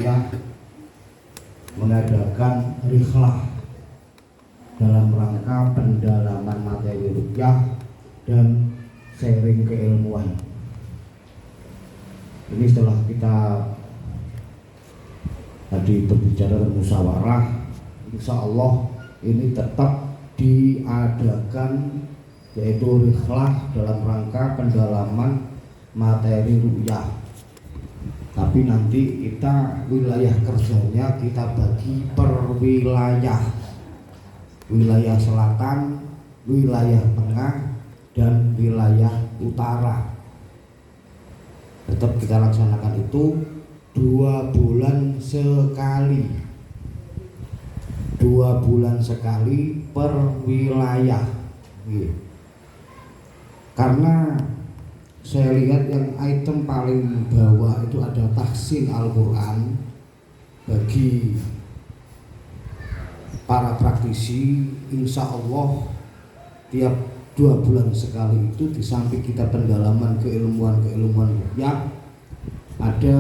Ruqyah mengadakan rihlah dalam rangka pendalaman materi ruqyah dan sharing keilmuan. Ini setelah kita tadi berbicara musyawarah, insya Allah ini tetap diadakan, yaitu rihlah dalam rangka pendalaman materi ruqyah. Tapi nanti kita wilayah kerjanya kita bagi per wilayah, wilayah selatan, wilayah tengah, dan wilayah utara. Tetap kita laksanakan itu 2 bulan sekali, 2 bulan sekali per wilayah. Karena saya lihat yang item paling bawah itu ada tahsin Al-Quran bagi para praktisi. Insya Allah tiap 2 bulan sekali itu di samping kita pendalaman keilmuan ruqyah, ada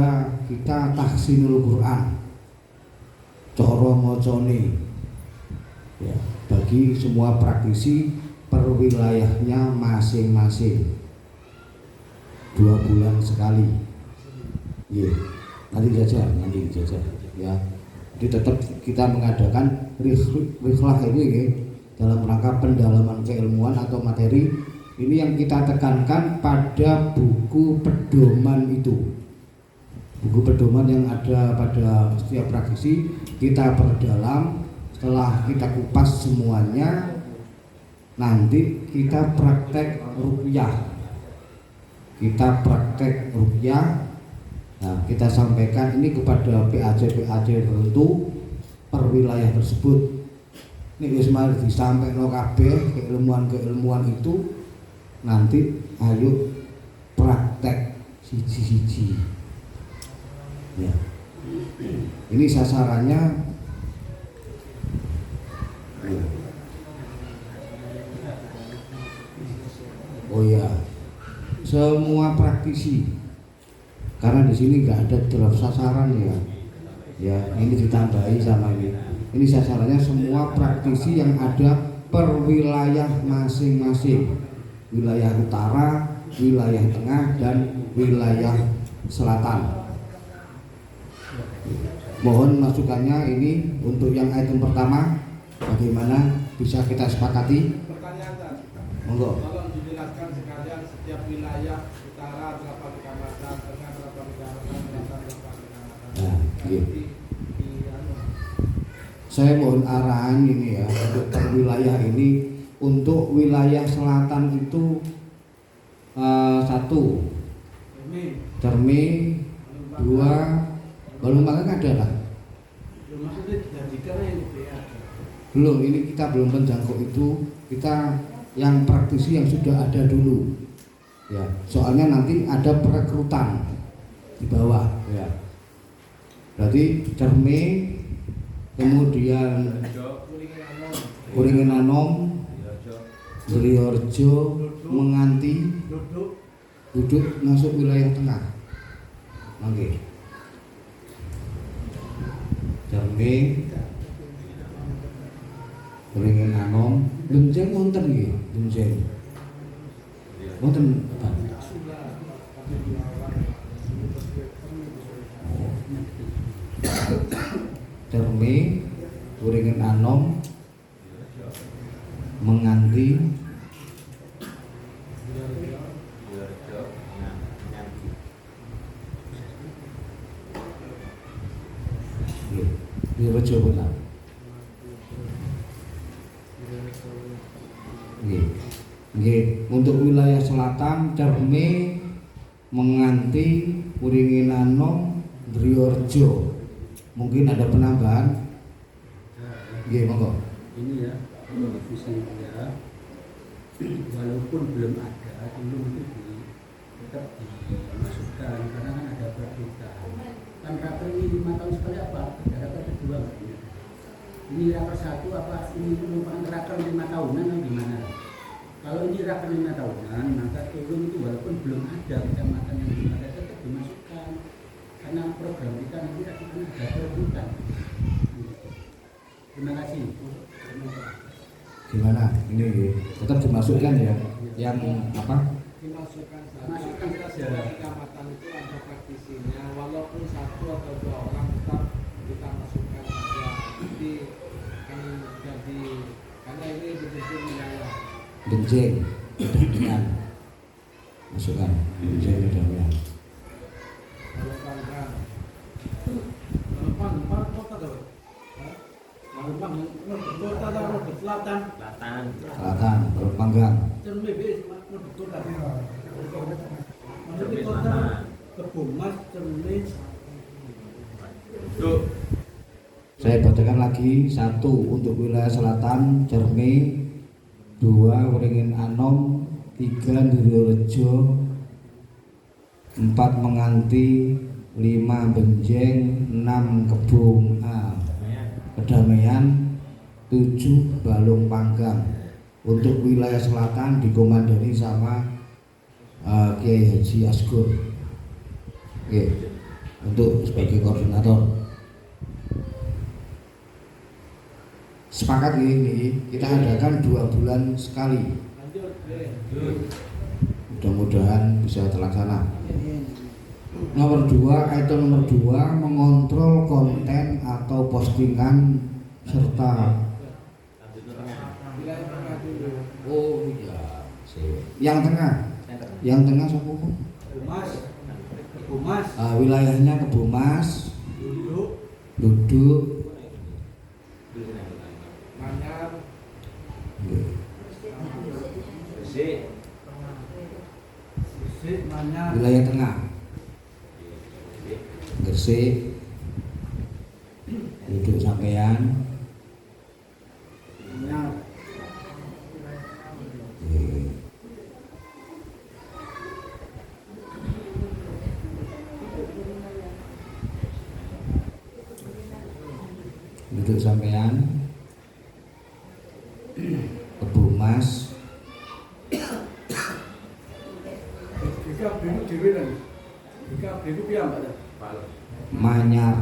kita tahsinul Quran coro mocone ya, bagi semua praktisi per wilayahnya masing-masing 2 bulan sekali. Nanti saja ya. Jadi tetap kita mengadakan rihlah ini ya, dalam rangka pendalaman keilmuan atau materi. Ini yang kita tekankan pada buku pedoman itu. Buku pedoman yang ada pada setiap praktisi kita perdalam. Setelah kita kupas semuanya, nanti kita praktek ruqyah. Nah, kita sampaikan ini kepada PAJ tertentu per wilayah tersebut. Ini wis mari disampaikan kabeh keilmuan itu, nanti ayo praktek siji-siji. Ya. Ini sasarannya oh ya, semua praktisi, karena di sini nggak ada draft sasaran ya. Ya, ini ditambahi sama ini. Ini sasarannya semua praktisi yang ada per wilayah masing-masing. Wilayah utara, wilayah tengah, dan wilayah selatan. Mohon masukannya ini untuk yang item pertama, bagaimana bisa kita sepakati? Pertanyaan, monggo. Tolong dijelaskan sekalian setiap wilayah utara berapa kecamatan, tengah berapa kecamatan, selatan berapa kecamatan. Nah, iya. Saya mohon arahan ini ya untuk per wilayah ini. Untuk wilayah selatan itu 1 Cermi, 2 Balumbangan ada lah. Maksudnya dijadikan yang Belum, ini kita belum menjangkau itu. Kita yang praktisi yang sudah ada dulu. Ya, soalnya nanti ada perekrutan di bawah. Ya. Berarti Cermi, kemudian Kuringin Anom, Driorjo, Menganti, Duduk masuk wilayah tengah. Oke. Cermi, Kuringin Anom, Benjeng wonten nggih, Benjeng. Wonten Pak. Cermi, Kuringin Anom, Menganti, Driorjo benar. Nggih, untuk wilayah selatan Cermi, Menganti, Kuringin Anom, Driorjo. Mungkin ada penambahan. Nggih, monggo. Ini ya, visi dia walaupun belum ada, dulu itu tetap dimasukkan karena kan ada peraturan. Kan raker ini 5 tahun sekali apa? Ada raker kedua katanya. Ini raker 1 apa? Ini merupakan raker 5 tahunan atau gimana? Kalau ini raker 5 tahunan, maka turun itu walaupun belum ada kecamatan yang belum ada tetap dimasukkan. Karena program kita nanti ada perebutan. Terima kasih. Gimana ini tetap dimasukkan ya yang apa Dimasukkan saja. Masukkan Kita saja. semua kecamatan itu ada praktisinya, walaupun 1 atau 2 orang tetap kita masukkan saja. Jadi kan jadi karena ini betul-betul wilayah. benjeng dengan masukkan benjeng dengan Kalau Panggang, kalau Panggang kota tuh, Panggang kota taruh ke selatan. selatan berpanggang Cermin betul tadi. Maksudnya kota Kebumas, Cermin. saya bacakan lagi. 1 untuk wilayah selatan Cermi, 2 Wringin Anom, 3 Ndururejo, 4 Menganti, 5 Benjeng, 6 Kebun Kedamaian, 7 Balung Panggang. Untuk wilayah selatan dikomandani sama Kiai Haji Asgur. Oke, untuk sebagai koordinator. Sepakat ini kita adakan 2 bulan sekali. Lanjut, Mudah-mudahan bisa terlaksana. Nomor 2, item nomor 2 mengontrol konten atau postingan serta wilayah tengah dulu. oh iya yang tengah siapa? Kebumas, Wilayahnya Kebumas, duduk, Duduk, Manyar, Gresik, Manyar, wilayah tengah, Gresik, Duduk sampean, Manyar, Duduk sampean, Kebumas, Jika binu dewi kan, jika binu piam ada. Manyar,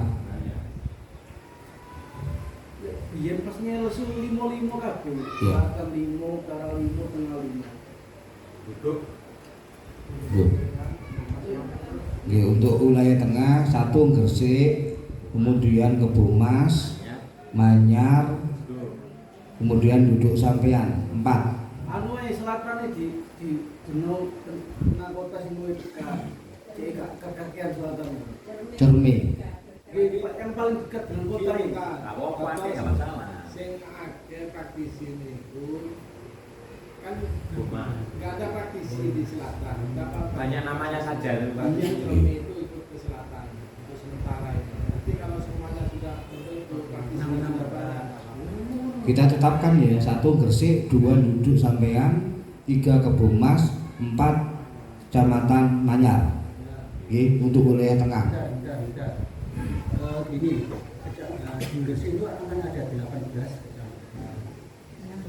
Biyen pas ngelesu 5-5 kabeh. Iya. Selatan 5, utara 5, tengah 5. Duduk. Oke, untuk wilayah tengah 1 Gresik, kemudian Kebumas, Manyar, kemudian Duduk sampean 4. Anu selatan di Jenau tengah kota sing luwih dekat. Cek kakian selatan. Cermi, Yang paling dekat dengan kota ini. Apa-apa, nggak masalah. Sing akeh praktisi niku kan Bumas. nggak ada praktisi di selatan. Nggak apa-apa. Banyak namanya saja itu Pak. Yang Cermi itu ikut ke selatan untuk sementara ini. Nanti kalau semuanya sudah itu praktisi kita tetapkan ya 1 Gresik, 2 Duduk sampean, 3 Kebumas, 4 Kecamatan Manyar. Oke, untuk wilayah tengah. Bentar. Gini, di Gresik itu akan ada 18 kecamatan.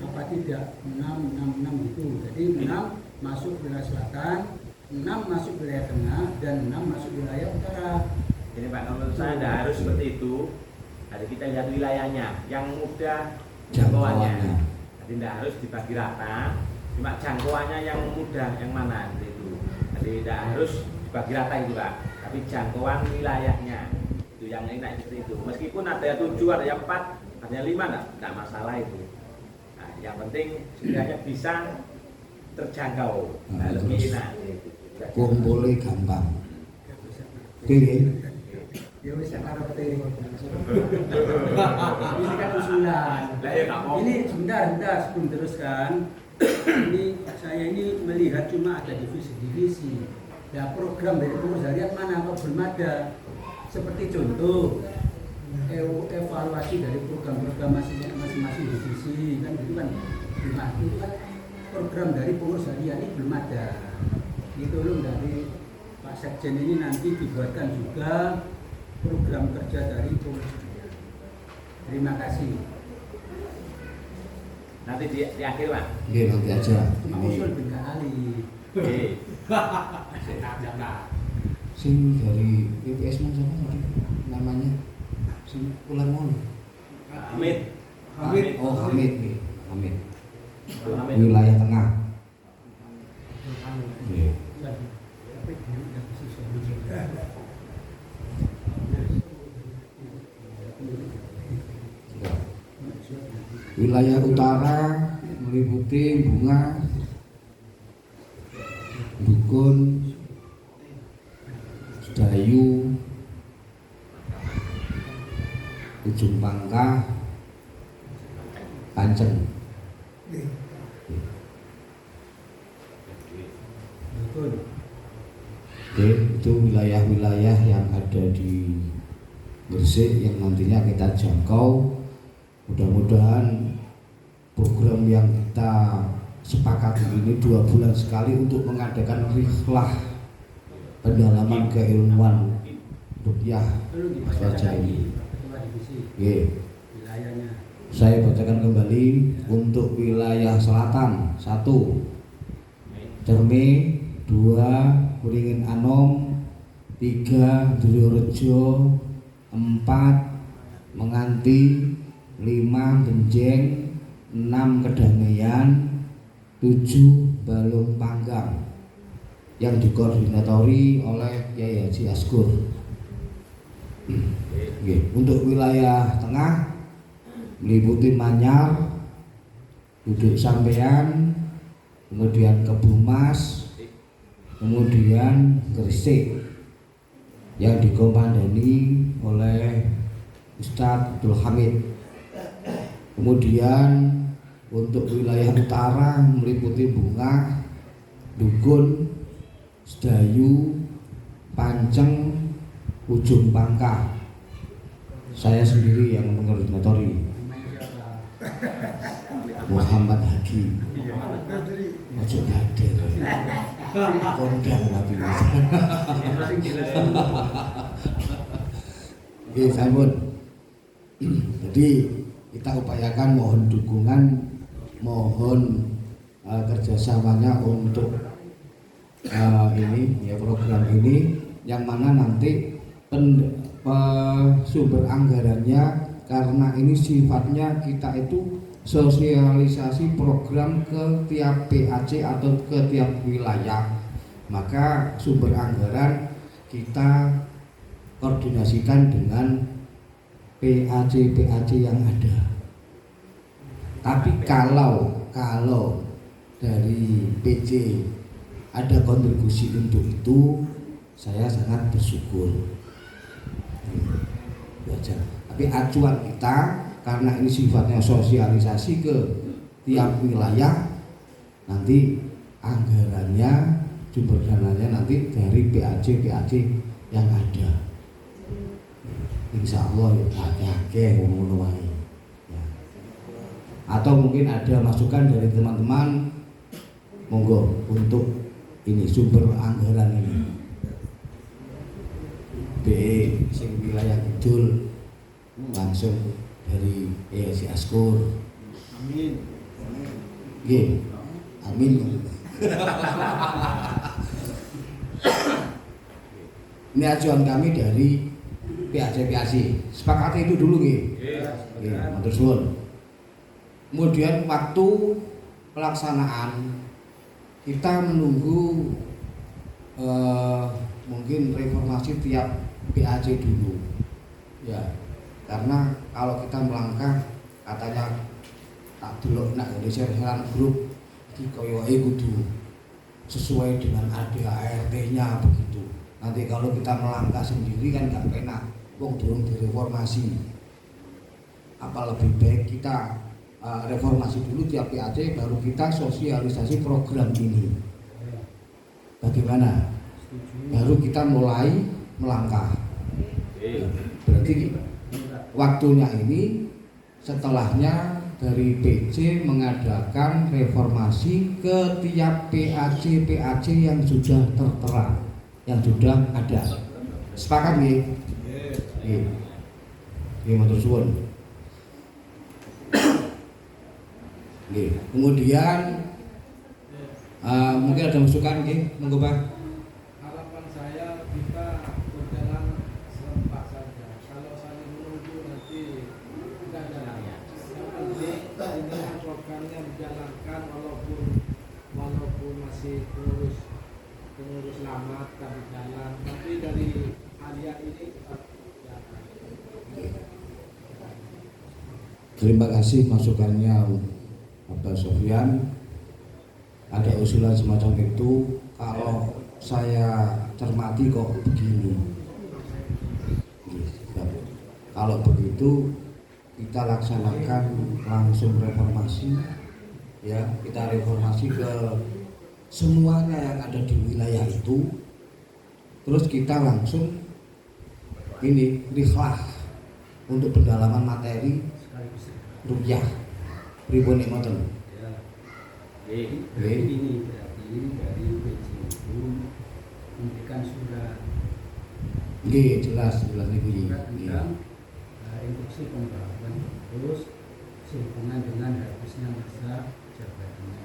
Apa tidak 6 gitu. Jadi 6 masuk wilayah selatan, 6 masuk wilayah tengah, dan 6 masuk wilayah utara. Jadi Pak, menurut saya tidak harus seperti itu. Jadi kita lihat wilayahnya, yang mudah jangkauannya. Jadi tidak harus dibagi rata, cuma jangkauannya yang mudah, yang mana itu. Jadi tidak harus dibagi rata itu Pak, tapi jangkauan wilayahnya itu yang enak seperti itu. Meskipun ada 7, ada yang 4, ada yang 5, tidak masalah itu. Nah, yang penting setidaknya bisa terjangkau, Nah, lebih terus enak. kumpulnya gampang. Oke, Ya wis karo ini kan usulan. Lah ya nggak mau. Ini sebentar sebelum teruskan. Ini saya ini melihat cuma ada divisi-divisi. Nah, program dari pengurus harian mana kok belum ada? Seperti contoh evaluasi dari program-program masing-masing divisi kan itu kan itu kan program dari pengurus harian ini belum ada. Itu loh dari Pak Sekjen ini nanti dibuatkan juga program kerja dari pengurus harian. Terima kasih. Nanti di akhir Pak. Oke, nanti aja. Cuma Ini usul benda kali. Oke. Sing dari BPS mau siapa tadi namanya? Sing ulang mau. Hamid. Oh Hamid nih, Hamid. Hamid. Wilayah tengah. Iya. Tapi dia udah susah. Wilayah utara meliputi Bunga, Dukun, Sedayu, Ujung Pangkah, Panceng. Betul. Oke, itu wilayah-wilayah yang ada di Gresik yang nantinya kita jangkau. Mudah-mudahan program yang kita sepakati ini 2 bulan sekali untuk mengadakan rihlah pendalaman keilmuan ruqyah Perlu dibacakan saja lagi ini. ketua divisi Oke, wilayahnya. saya bacakan kembali untuk wilayah selatan 1 Cerme, 2 Kuringin Anom, 3 Duryorejo, 4 Menganti, 5 Benjeng, 6 Kedamaian, 7 Balung Panggang yang dikoordinatori oleh Kyai Haji Askur. Oke, untuk wilayah tengah meliputi Manyar, Duduk Sampean, kemudian Kebumas, kemudian Gresik yang dikomandani oleh Ustadz Abdul Hamid. Kemudian untuk wilayah utara meliputi Bunga, Dukun, Sedayu, Panceng, Ujung Pangkah. Saya sendiri yang mengkoordinatori. Namanya siapa? Muhammad Hadi. Ojo hadir. Kondang tapi mas. Oke, sampun. Jadi kita upayakan mohon dukungan, mohon kerjasamanya untuk ini ya program ini yang mana nanti sumber anggarannya karena ini sifatnya kita itu sosialisasi program ke tiap PAC atau ke tiap wilayah, maka sumber anggaran kita koordinasikan dengan PAC yang ada. Tapi kalau dari PC ada kontribusi untuk itu, saya sangat bersyukur. Wajar. Tapi acuan kita karena ini sifatnya sosialisasi ke tiap wilayah, nanti anggarannya, sumber dananya nanti dari PAC yang ada. Insya Allah ya ngono wae. Ya. Atau mungkin ada masukan dari teman-teman, monggo untuk ini sumber anggaran ini. B sing wilayah kidul langsung dari si Askur. Amin. Nggih. Amin. Ini acuan kami dari PAC. Sepakati itu dulu nggih. Nggih, matur suwun. Kemudian waktu pelaksanaan kita menunggu mungkin reformasi tiap PAC dulu. Ya. Karena kalau kita melangkah katanya tak delok nak share-sharean grup iki koyoke kudu sesuai dengan ADART-nya begitu. Nanti kalau kita melangkah sendiri kan gak enak. Wong durung direformasi. Apa lebih baik kita reformasi dulu tiap PAC baru kita sosialisasi program ini. Bagaimana? Baru kita mulai melangkah. Berarti waktunya ini setelahnya dari PC mengadakan reformasi ke tiap PAC yang sudah tertera, yang sudah ada. Sepakat nggih? Nggih. Nggih, matur suwun. Nggih. Kemudian mungkin ada masukan nggih, monggo Pak. Harapan saya kita harian ini tetap ya. Terima kasih masukannya Bapak Sofyan. Ada usulan semacam itu, kalau saya cermati kok begini. Kalau begitu kita laksanakan langsung reformasi, ya kita reformasi ke semuanya yang ada di wilayah itu, terus kita langsung ini rihlah untuk pendalaman materi rukyah pripun nek ngoten. Berarti ini dari PJU memberikan surat Nggih, jelas niku iki. tentang instruksi pembahasan terus sehubungan dengan habisnya masa jabatannya.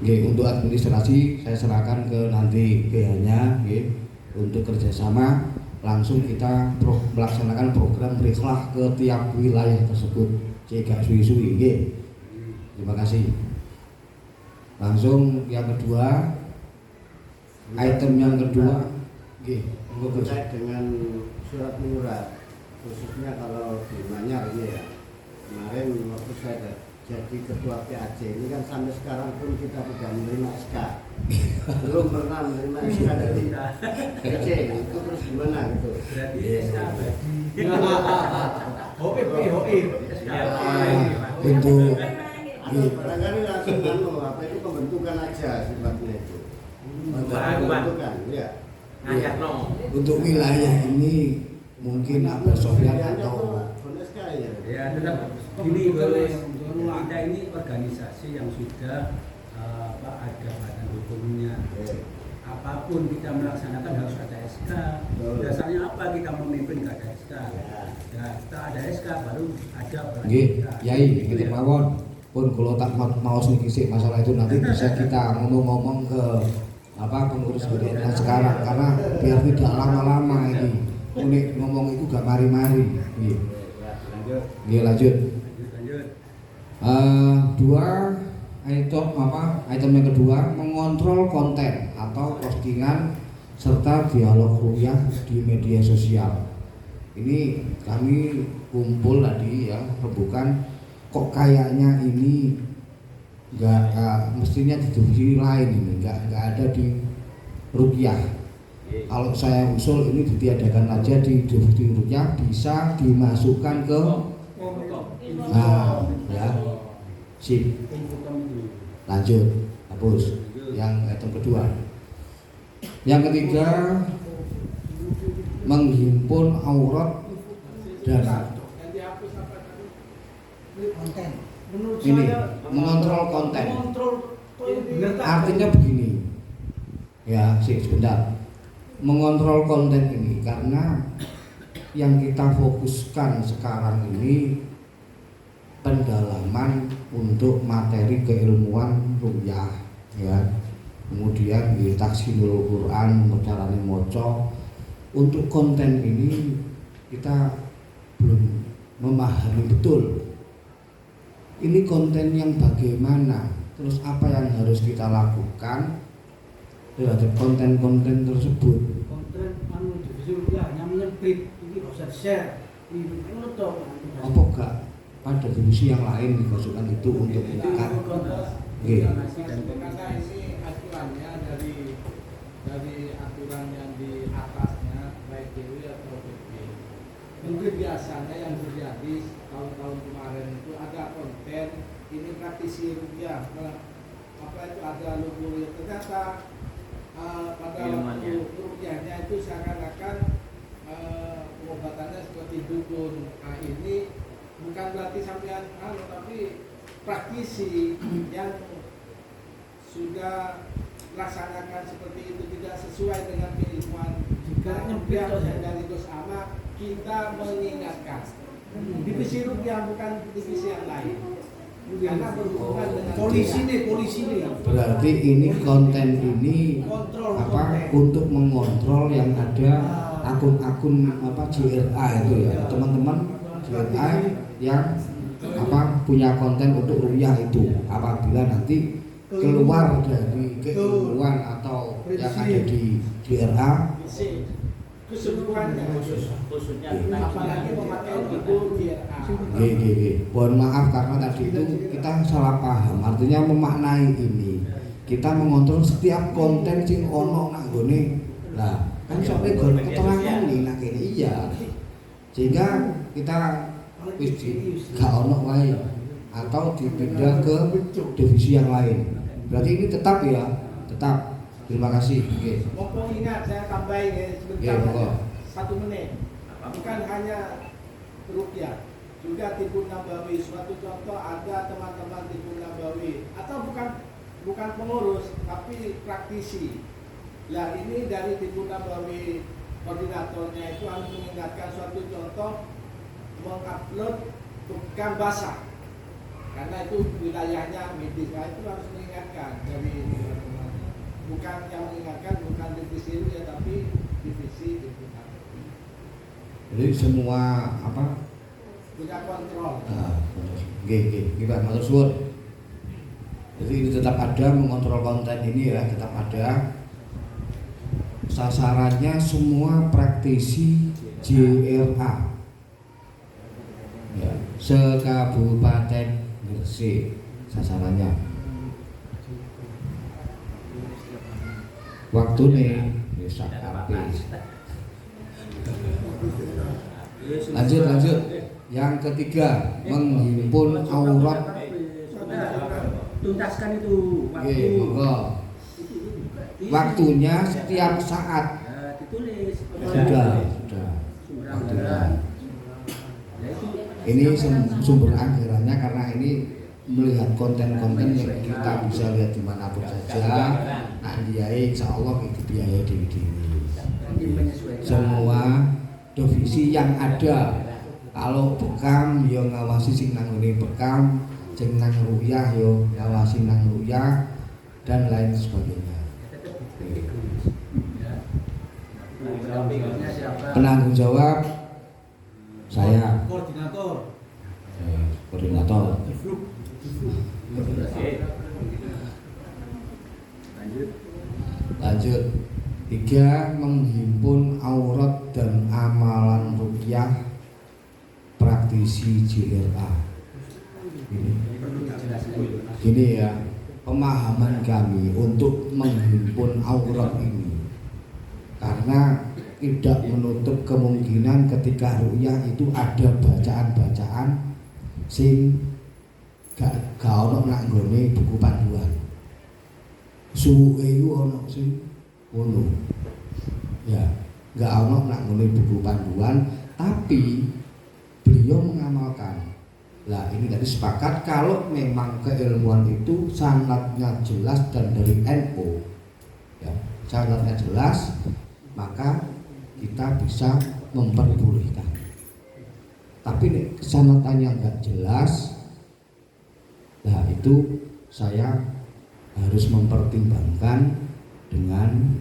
Nggih, untuk administrasi saya serahkan ke nanti PH-nya nggih. Untuk kerjasama langsung kita melaksanakan program rihlah ke tiap wilayah tersebut. Cek gak suwi-suwi nggih. Terima kasih. Langsung yang kedua, item yang kedua, nggih, monggo Gus. Terkait dengan surat menyurat, khususnya kalau di Manyar ini ya. Kemarin waktu saya jadi ketua PAJ ini kan sampai sekarang pun kita tidak menerima SK. Belum pernah menerima SK dari PAJ. Itu terus gimana gitu? Berarti SK Untuk Atau barangkali langsung apa itu pembentukan aja sifatnya itu. Pembentukan, ya. Ngajak no. untuk wilayah ini mungkin Abah Sofyan atau SK ya. ya tetap ini kita ini organisasi yang sudah ada badan hukumnya. Apapun kita melaksanakan harus ada SK. Dasarnya apa kita memimpin nggak ada SK? Ya, kita ada SK baru ada nggih, Yai kita mawon pun kalau tak mau sedikit sih masalah itu nanti bisa kita ngomong-ngomong ke apa pengurus BDN sekarang, karena biar tidak lama-lama ini unik ngomong itu gak mari-mari. Nggih, lanjut. Dua item yang kedua, mengontrol konten atau postingan serta dialog rukyah di media sosial. Ini kami kumpul tadi ya, rebukan kok kayaknya ini mestinya di divisi lain ini nggak ada di rukyah. Kalau saya usul ini ditiadakan aja di divisi rukyah, bisa dimasukkan ke ya sip. Lanjut, hapus yang item kedua. Yang ketiga, menghimpun aurat dan konten. ini mengontrol konten. Artinya begini, ya sebentar. Mengontrol konten ini karena yang kita fokuskan sekarang ini pendalaman untuk materi keilmuan rukyah, ya. Kemudian di tahsinul Quran, carane maca. Untuk konten ini kita belum memahami betul. Ini konten yang bagaimana, terus apa yang harus kita lakukan terhadap konten-konten tersebut. Konten divisi rukyah hanya menyempit, ini bisa share. Ini untuk Apa enggak pada divisi yang lain dimasukkan itu untuk meningkat? Oke. Karena ini aturannya dari aturan yang di atasnya baik DW atau PP. Mungkin biasanya yang terjadi tahun-tahun kemarin itu ada konten ini praktisi rukyah, apa itu ada logo yang ternyata pada waktu rukyahnya itu seakan-akan pengobatannya seperti dukun. Nah ini bukan berarti sampean tapi praktisi yang sudah laksanakan seperti itu tidak sesuai dengan keilmuan Jika nyempit dan itu sama, kita mengingatkan divisi rukyah bukan divisi yang lain karena berhubungan dengan polisi nih. Berarti ini konten ini Kontrol apa konten. untuk mengontrol yang ada akun-akun apa JRA itu ya, teman-teman JRA yang apa punya konten untuk rukyah itu, apabila nanti keluar dari keilmuan atau yang ada di JRA keseluruhannya. Khususnya Iya. tentang Apalagi memakai buku GRA. Mohon maaf karena tadi itu kita salah paham. Artinya memaknai ini kita mengontrol setiap konten sing ono nang gone. Lah, kan sampai gon keterangan nih nak kene iya. Sehingga kita wis gak ono wae atau dipindah ke divisi yang lain. Berarti ini tetap ya, tetap. Terima kasih. Oke. Mumpung ingat saya tambahin ya Oke, sebentar monggo. aja, 1 menit. Bukan hanya rupiah, juga tipu nabawi. Suatu contoh ada teman-teman tipu nabawi atau bukan pengurus tapi praktisi. Lah ini dari tipu nabawi koordinatornya itu harus mengingatkan suatu contoh mengupload bukan basah karena itu wilayahnya medis. Nah, itu harus mengingatkan dari teman-teman. Bukan yang mengingatkan bukan divisi itu ya tapi divisi tipu nabawi. Jadi semua apa? Punya kontrol. Gimana matur suwun. Jadi ini tetap ada mengontrol konten ini ya, tetap ada. Sasarannya semua praktisi JLA. Ya, se-Kabupaten Gresik sasarannya. Waktu nih bisa habis. Lanjut. Yang ketiga, menghimpun aurat. Tuntaskan itu waktu. Oke, monggo. Waktunya setiap saat. Ya, ditulis. Sudah. Sumber Waktunya. anggaran. Ya, itu. Ini sumber anggarannya karena ini melihat konten-konten yang kita bisa lihat dimanapun saja. Nah, biaya insya Allah itu biaya dewi-dewi. Nanti menyesuaikan. Semua divisi yang ada. Kalau bekam yo ngawasi sing nang ngene bekam, sing nang ruyah yo ngawasi nang ruyah dan lain sebagainya. Penanggung jawab saya, Koordinator. koordinator. Lanjut. 3. Menghimpun aurat dan amalan ruqyah praktisi JLA. Ini ya pemahaman kami untuk menghimpun aurat ini, karena tidak menutup kemungkinan ketika ruqyah itu ada bacaan-bacaan sing gak ono nak nggone buku panduan. Suwe iku ono sing ngono. Ya, gak ono nak nggone buku panduan, tapi beliau mengamalkan. Lah ini tadi sepakat kalau memang keilmuan itu sanadnya jelas dan dari NU, ya, sanadnya jelas, maka kita bisa memperbolehkan. Tapi nih kesanatannya nggak jelas, nah itu saya harus mempertimbangkan dengan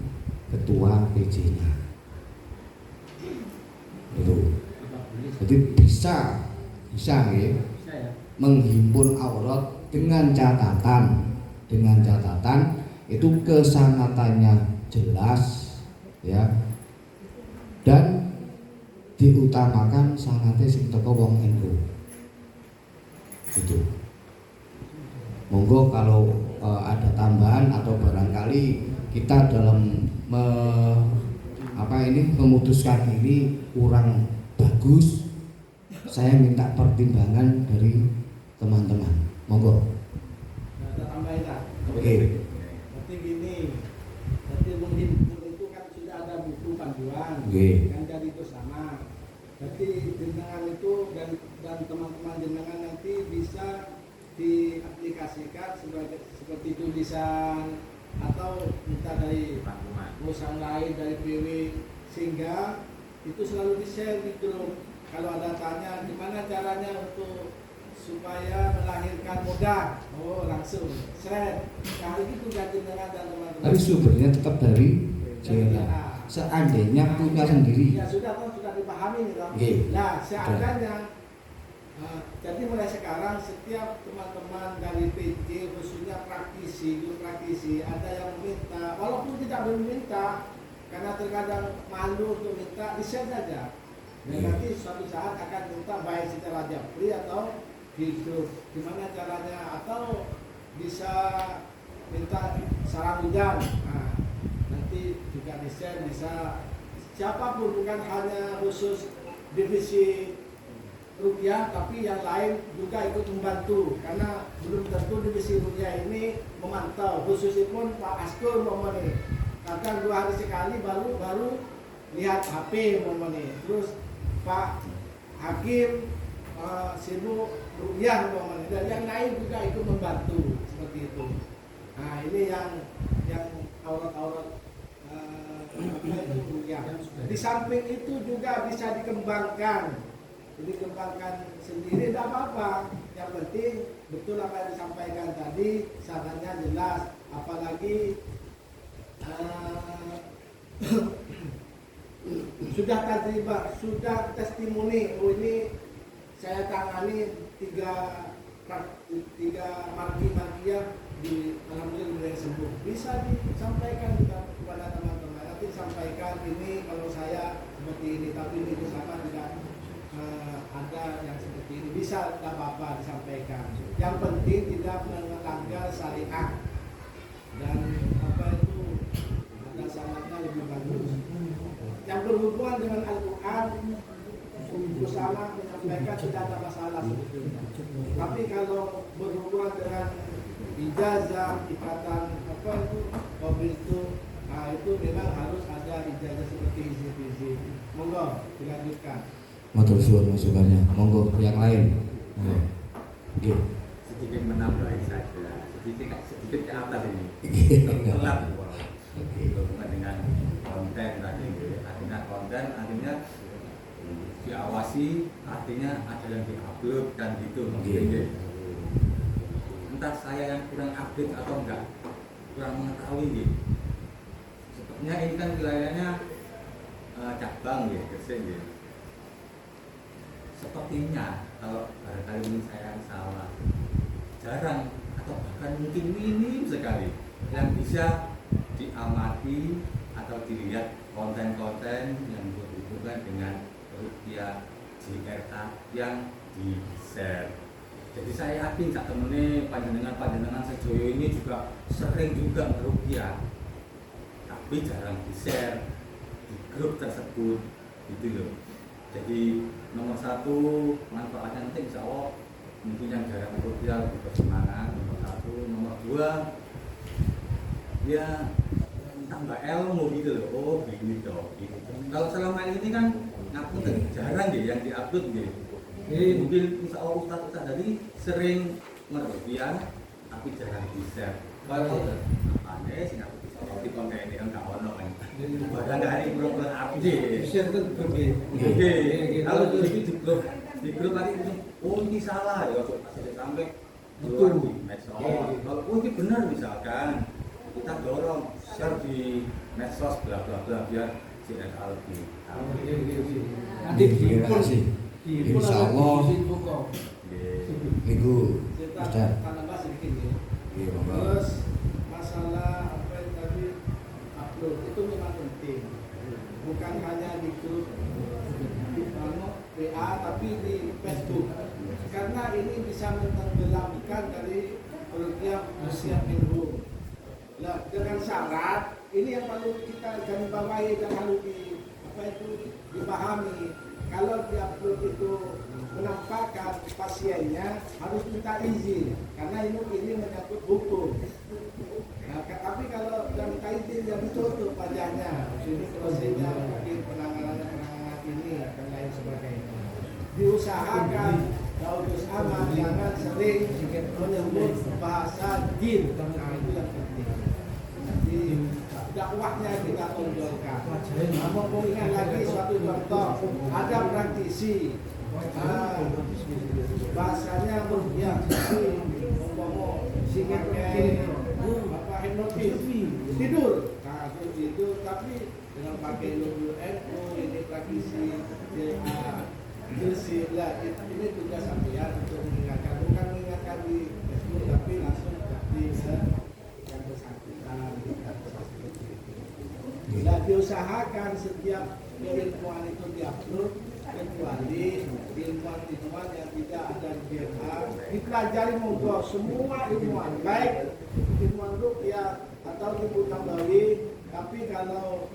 ketua PJ-nya. Itu. Jadi bisa ya, menghimpun aurat dengan catatan itu kesanatannya jelas ya, dan diutamakan sanate sing teko wong NU. Itu. Monggo kalau ada tambahan atau barangkali kita dalam memutuskan ini kurang bagus, saya minta pertimbangan dari teman-teman. Monggo. Ada tambahin lah. Oke. Berarti gini, berarti menghimpun itu kan sudah ada buku panduan, Oke. kan jadi itu sama. Berarti jenengan itu dan teman-teman jenengan nanti bisa diaplikasikan seperti tulisan atau minta dari perusahaan lain, dari PW, sehingga itu selalu di-share di grup. Kalau ada tanya gimana caranya untuk supaya melahirkan mudah, oh langsung share. Nah itu tugas jenengan dan teman-teman. Tapi sumbernya tetap dari JLA. Seandainya punya sendiri. Ya sudah dipahami gitu. Oke. Nah seandainya jadi mulai sekarang setiap teman-teman dari PJ khususnya praktisi ada yang meminta, walaupun tidak meminta, karena terkadang malu untuk minta, di-share saja. Dan nanti suatu saat akan minta baik secara japri atau di grup. Gimana caranya? Atau bisa minta sarang hujan. Nah, nanti juga di-share, bisa siapapun, bukan hanya khusus divisi rupiah, tapi yang lain juga ikut membantu, karena belum tentu divisi rupiah ini memantau, khususnya pun Pak Askur umpamanya kadang 2 hari sekali baru lihat HP umpamanya, terus Pak Hakim sibuk rupiah umpamanya, dan yang lain juga ikut membantu seperti itu. Nah ini yang aurat-aurat rupiah. Di samping itu juga bisa dikembangkan sendiri, tidak apa-apa. Yang penting betul apa yang disampaikan tadi, sarannya jelas. Apalagi sudah tajribah, sudah testimoni. Oh ini saya tangani 3 marki-markiah di alhamdulillah yang sembuh. Bisa disampaikan juga kepada teman-teman. Nanti disampaikan ini kalau saya seperti ini, tapi ini sama tidak ada yang seperti ini, bisa, tidak apa-apa disampaikan. Yang penting tidak melanggar syariat, dan apa itu ada sanadnya lebih bagus. Yang berhubungan dengan Al-Quran, bersama menyampaikan tidak ada masalah sebetulnya. Tapi kalau berhubungan dengan ijazah, ikatan apa itu, mobil itu, nah itu memang harus ada ijazah seperti izin. Monggo dilanjutkan. Matur suwun masukannya. Monggo yang lain. Oke. Sedikit menambahi saja, sedikit ke atas ini. Telat berhubungan dengan konten tadi. Artinya konten, artinya diawasi, artinya ada yang diupload dan gitu. Entah saya yang kurang update atau enggak, kurang mengetahui gitu. Sepertinya ini kan wilayahnya cabang ya, Gresik ya. Sepertinya kalau barangkali ini saya salah, jarang atau bahkan mungkin minim sekali yang bisa diamati atau dilihat konten-konten yang berhubungan dengan rupiah JRK yang di-share. Jadi saya yakin cak temene panjenengan sejoyo ini juga sering juga merupiah, tapi jarang di-share di grup tersebut gitu loh. Jadi nomor 1 manfaatnya nanti insya Allah mungkin yang jarang rupiah lebih bersemangat. Nomor 1, nomor 2 ya tambah ilmu gitu loh. Oh begini dong gitu. Kalau selama ini kan ngaku jarang deh yang diupload gitu. Mungkin insya Allah Ustaz tadi sering merupiah tapi jarang di-share. Kalau aneh sih aku bisa di konten ini kan gak ono kan. Bahkan hari belum update. Share kan berbeda. Oke, kalau di grup tadi oh ini salah ya, sampai betul di medsos. Kalau oh ini benar misalkan kita dorong share di medsos bla bla bla biar JRK lebih tahu. Nanti diimpun Insya Allah minggu ada. Tambah sedikit ya. Iya, monggo. Terus masalah apa yang tadi upload itu memang penting, bukan hanya di grup WA tapi di Facebook, karena ini bisa mentenggelamkan dari rupiah usia minhum. Nah, dengan syarat ini yang perlu kita garis bawahi dan harus dipahami. Kalau diupload itu menampakkan pasiennya harus minta izin, karena ini menyangkut hukum. Nah, tapi kalau tidak minta izin ya ditutup wajahnya. Sini prosesnya mungkin penanganan ini dan lain sebagainya. Diusahakan Daudus aman jangan sering menyebut bahasa jin. Nah itu yang penting. Jadi dakwahnya kita tonjolkan. Mau ingat lagi suatu contoh, ada praktisi bahasanya ya ngomong singkat apa hipnotis tidur, nah itu tapi dengan pakai logo NU ini praktisi lah ini tugas sampean untuk mengingatkan, bukan mengingatkan di Facebook tapi langsung di yang bersangkutan. Nah, usahakan setiap keilmuan itu diupload, kecuali ilmuwan-ilmuwan yang tidak ada di BMA dipelajari monggo semua ilmuwan, baik ilmuwan ruqyah atau ilmu nabawi, tapi kalau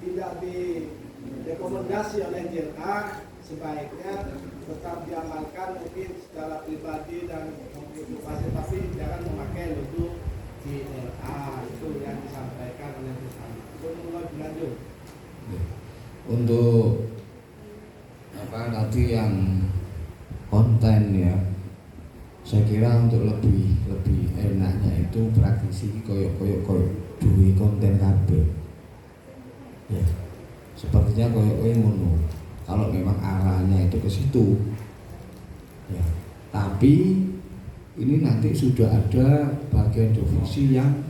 tidak direkomendasi oleh JLA sebaiknya tetap diamalkan mungkin secara pribadi dan motivasi, tapi jangan memakai logo JLA. Itu yang disampaikan oleh bersama. Mulai berlanjut. Untuk nanti yang konten ya, saya kira untuk lebih enaknya itu praktisi koyok duwe konten kabeh ya, sepertinya koyok ngono kalau memang arahnya itu ke situ ya. Tapi ini nanti sudah ada bagian divisi yang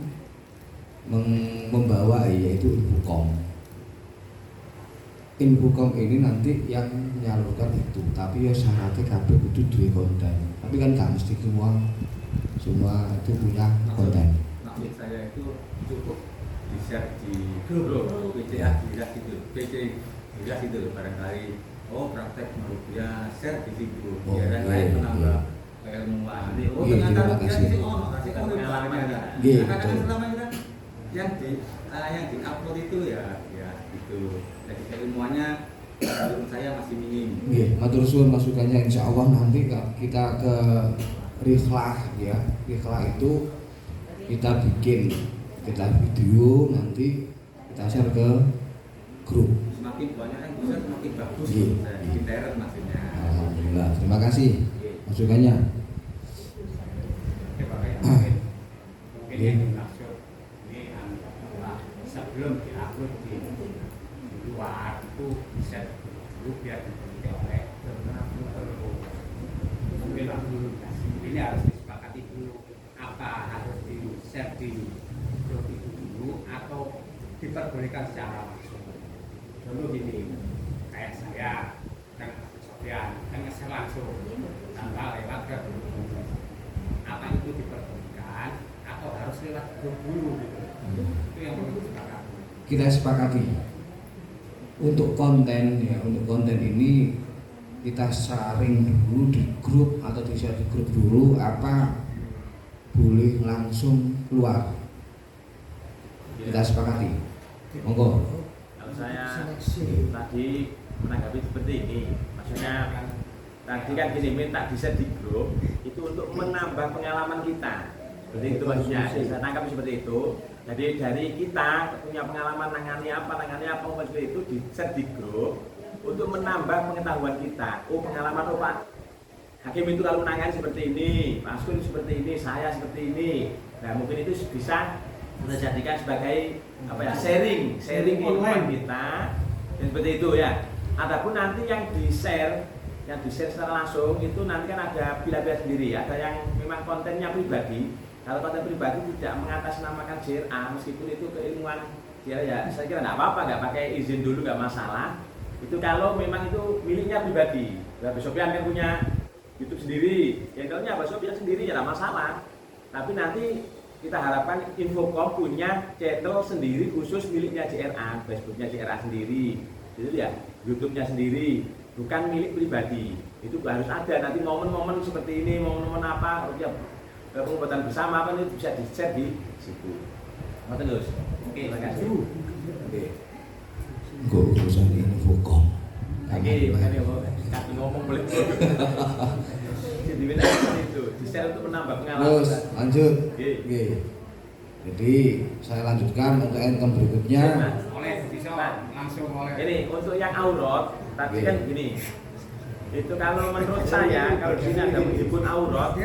membawa, yaitu Infokom ini nanti yang menyalurkan itu, tapi ya syaratnya kabeh kudu duwe konten. Tapi kan gak mesti semua itu punya konten. Maksud saya itu cukup di-share di grup PCA Giras itu, PC Giras itu barangkali praktek merupiah share di grup biar yang lain menambah keilmuan. Ternyata kasih pengalaman ya. Kadang-kadang selama ini kan yang di-upload itu ya gitu. Jadi keilmuannya menurut saya masih minim. Nggih, matur suwun masukannya, insyaallah nanti kita ke Rihlah ya. Rihlah itu kita bikin video, nanti kita share ke grup. Semakin banyak yang bisa semakin bagus. Intern maksudnya. Alhamdulillah, terima kasih masukannya. Mungkin yang dimaksud ini adalah sebelum diupload di luar itu bisa dulu biar dipengaruhi oleh mungkin ini harus disepakati dulu apa harus di share di grup itu dulu atau diperbolehkan secara langsung. Dulu gini, kayak saya dan Sofyan kan nge-share langsung tanpa lewat ke grup. Apa itu diperbolehkan atau harus lewat grup dulu gitu. Itu yang perlu disepakati. Kita sepakati untuk konten ya, untuk konten ini kita sharing dulu di grup atau di-share di grup dulu, apa boleh langsung keluar. Kita sepakati. Monggo. Kalau saya tadi menanggapi seperti ini, maksudnya tadi kan gini, minta di-share di grup itu untuk menambah pengalaman kita. Seperti itu maksudnya, saya tangkap seperti itu. Jadi dari kita punya pengalaman nangani apa seperti itu di-share di grup untuk menambah pengetahuan kita. Oh, pengalaman Pak Hakim itu kalau menangani seperti ini, Mas Kun seperti ini, saya seperti ini. Nah, mungkin itu bisa kita jadikan sebagai sharing ilmuwan kita dan seperti itu ya. Adapun nanti yang di-share secara langsung itu nanti kan ada bila-bila sendiri. Ada yang memang kontennya pribadi. Kalau konten pribadi tidak mengatasnamakan JRA, meskipun itu keilmuan JRA ya, saya kira tidak apa-apa, nggak pakai izin dulu, nggak masalah. Itu kalau memang itu miliknya pribadi. Mbak Sofyan kan punya YouTube sendiri, yang kalau Mbak Sofyan sendiri ya tidak masalah. Tapi nanti kita harapkan Infokom punya channel sendiri khusus miliknya JRA, Facebooknya JRA sendiri, itu ya, YouTube-nya sendiri, bukan milik pribadi. Itu harus ada nanti momen-momen seperti ini, momen-momen apa, pengobatan bersama apa itu bisa di-share di situ. Mau terus? Oke, terima kasih. Oke. Enggak urusan Infokom. Oke, makanya kami ngomong boleh. Jadi minta itu, di-share untuk menambah pengalaman. Terus lanjut. Oke. Jadi saya lanjutkan untuk item berikutnya. Oleh bisa langsung oleh. Ini untuk yang aurat, tadi kan gini. Itu kalau menurut saya, kalau di sini ada menyebut aurat,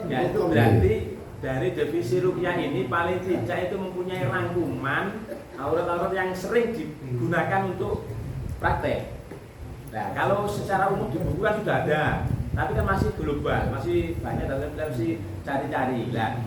ya itu berarti dari divisi ruqyah ini paling tidak itu mempunyai rangkuman aurat-aurat yang sering digunakan untuk praktek. Nah, kalau secara umum di buku kan sudah ada, tapi kan masih global, masih banyak dan masih cari-cari. Nah,